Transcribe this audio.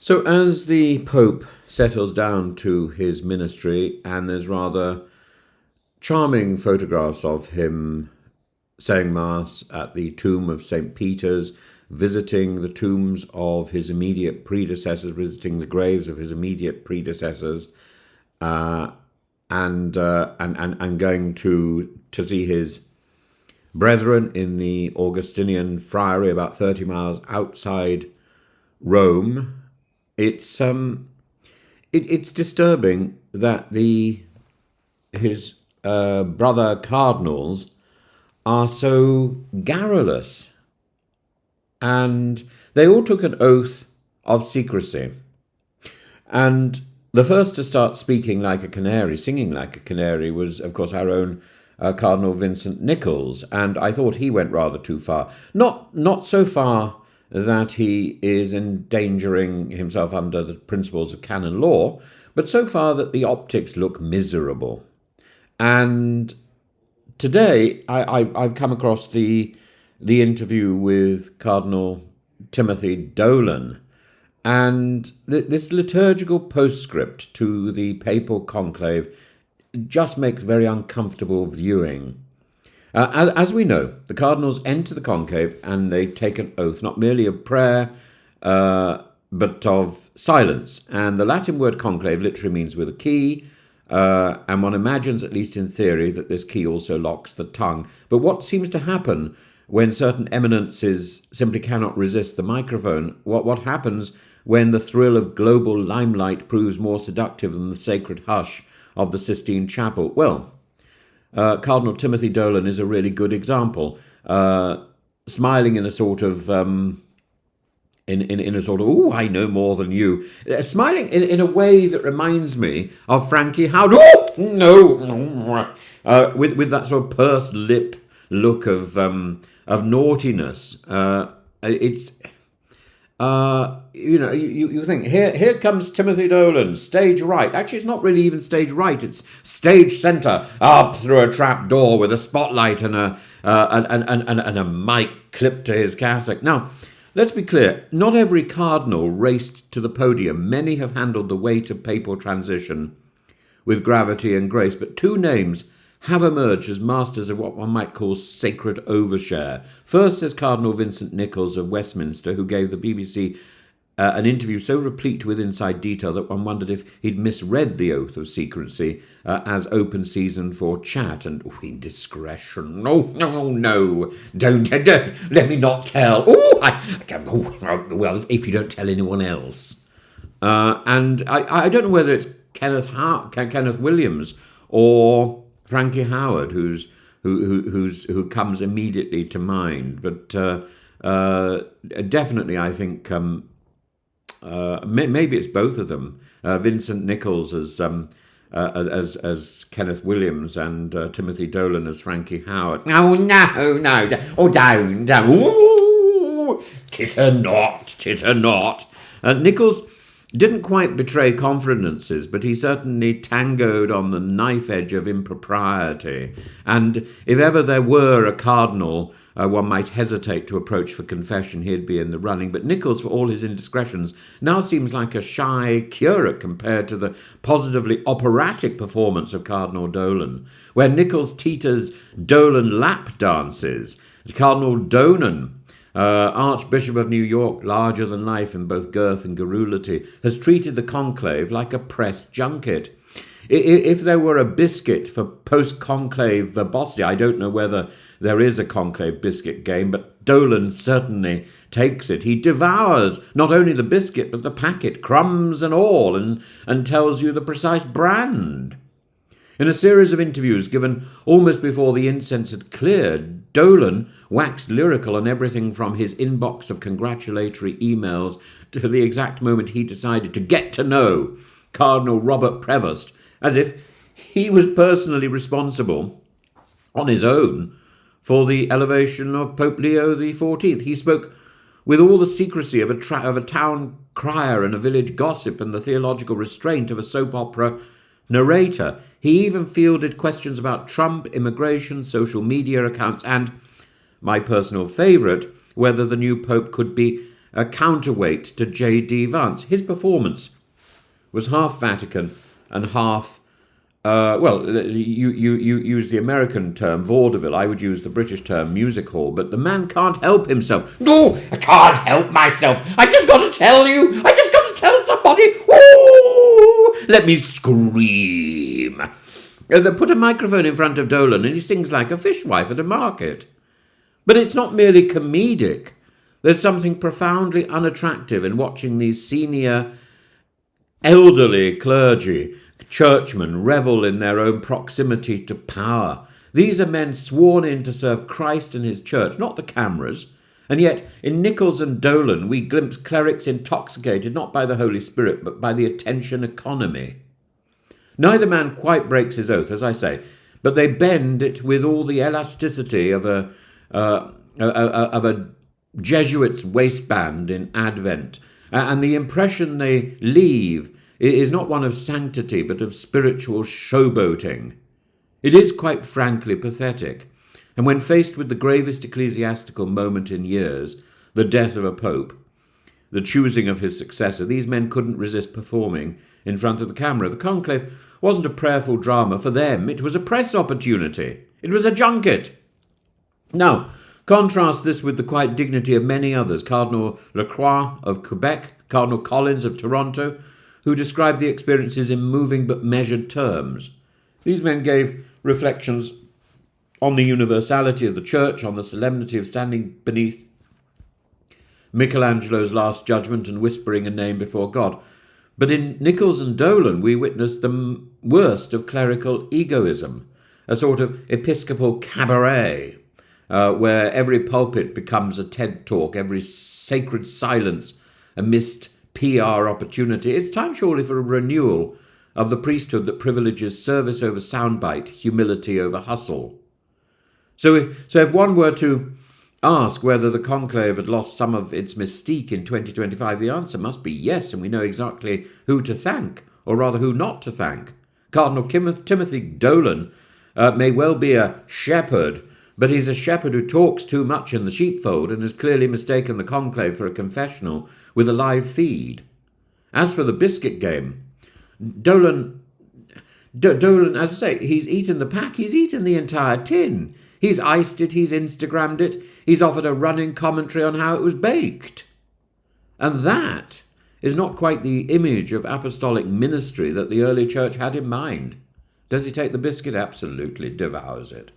So, as the Pope settles down to his ministry, and there's rather charming photographs of him saying Mass at the tomb of St. Peter's, visiting the tombs of his immediate predecessors, visiting the graves of his immediate predecessors, uh, and going to see his brethren in the Augustinian friary about 30 miles outside Rome. It's disturbing that the his brother cardinals are so garrulous, and they all took an oath of secrecy. And the first to start speaking like a canary, singing like a canary, was, of course, our own Cardinal Vincent Nichols, and I thought he went rather too far. Not so far that he is endangering himself under the principles of canon law, but so far that the optics look miserable. And today I've come across the interview with Cardinal Timothy Dolan, and this liturgical postscript to the papal conclave just makes very uncomfortable viewing. As we know, the cardinals enter the conclave and they take an oath, not merely of prayer, but of silence. And the Latin word conclave literally means with a key, and one imagines, at least in theory, that this key also locks the tongue. But what seems to happen when certain eminences simply cannot resist the microphone? What happens when the thrill of global limelight proves more seductive than the sacred hush of the Sistine Chapel? Well, Cardinal Timothy Dolan is a really good example, smiling in a sort of in a sort of, oh, I know more than you, smiling in a way that reminds me of Frankie Howard. Oh no, with that sort of pursed lip look of naughtiness. It's you think, here comes Timothy Dolan, stage right. Actually, it's not really even stage right. It's stage centre, up through a trap door with a spotlight and a mic clipped to his cassock. Now, let's be clear. Not every cardinal raced to the podium. Many have handled the weight of papal transition with gravity and grace, but two names have emerged as masters of what one might call sacred overshare. First is Cardinal Vincent Nichols of Westminster, who gave the BBC an interview so replete with inside detail that one wondered if he'd misread the oath of secrecy as open season for chat and indiscretion. No, don't let me not tell. Well, if you don't tell anyone else. And I don't know whether it's Kenneth Williams or Frankie Howard who comes immediately to mind, but definitely I think maybe it's both of them. Vincent Nichols as Kenneth Williams and Timothy Dolan as Frankie Howard. No, don't. Ooh, titter not. Nichols didn't quite betray confidences, but he certainly tangoed on the knife edge of impropriety. And if ever there were a cardinal one might hesitate to approach for confession, he'd be in the running. But Nichols, for all his indiscretions, now seems like a shy curate compared to the positively operatic performance of Cardinal Dolan, where Nichols teeters Dolan lap dances. Cardinal Dolan, Archbishop of New York, larger than life in both girth and garrulity, has treated the conclave like a press junket. If there were a biscuit for post-conclave verbosity, I don't know whether there is a conclave biscuit game, but Dolan certainly takes it. He devours not only the biscuit, but the packet, crumbs and all, and tells you the precise brand. In a series of interviews given almost before the incense had cleared, Dolan waxed lyrical on everything from his inbox of congratulatory emails to the exact moment he decided to get to know Cardinal Robert Prevost, as if he was personally responsible on his own for the elevation of Pope Leo XIV. He spoke with all the secrecy of a town crier and a village gossip and the theological restraint of a soap opera narrator. He even fielded questions about Trump, immigration, social media accounts, and, my personal favourite, whether the new pope could be a counterweight to J.D. Vance. His performance was half Vatican and half, you use the American term vaudeville. I would use the British term music hall. But the man can't help himself. No, I can't help myself. I just got to tell you. I just got to tell somebody. Ooh, let me scream. They put a microphone in front of Dolan and he sings like a fishwife at a market. But it's not merely comedic. There's something profoundly unattractive in watching these senior, elderly clergy, churchmen, revel in their own proximity to power. These are men sworn in to serve Christ and his church, not the cameras. And yet, in Nichols and Dolan, we glimpse clerics intoxicated not by the Holy Spirit, but by the attention economy. Neither man quite breaks his oath, as I say, but they bend it with all the elasticity of a Jesuit's waistband in Advent. And the impression they leave is not one of sanctity, but of spiritual showboating. It is quite frankly pathetic. And when faced with the gravest ecclesiastical moment in years, the death of a pope, the choosing of his successor, these men couldn't resist performing in front of the camera. The conclave wasn't a prayerful drama for them. It was a press opportunity. It was a junket. Now, contrast this with the quiet dignity of many others, Cardinal Lacroix of Quebec, Cardinal Collins of Toronto, who described the experiences in moving but measured terms. These men gave reflections on the universality of the church, on the solemnity of standing beneath Michelangelo's Last Judgment and whispering a name before God. But in Nichols and Dolan, we witnessed the worst of clerical egoism, a sort of episcopal cabaret, where every pulpit becomes a TED talk, every sacred silence a missed PR opportunity. It's time surely for a renewal of the priesthood that privileges service over soundbite, humility over hustle. So if one were to ask whether the conclave had lost some of its mystique in 2025, the answer must be yes, and we know exactly who to thank, or rather who not to thank. Cardinal Timothy Dolan may well be a shepherd, but he's a shepherd who talks too much in the sheepfold and has clearly mistaken the conclave for a confessional with a live feed. As for the biscuit game, Dolan, as I say, he's eaten the pack, he's eaten the entire tin. He's iced it, he's Instagrammed it, he's offered a running commentary on how it was baked. And that is not quite the image of apostolic ministry that the early church had in mind. Does he take the biscuit? Absolutely, devours it.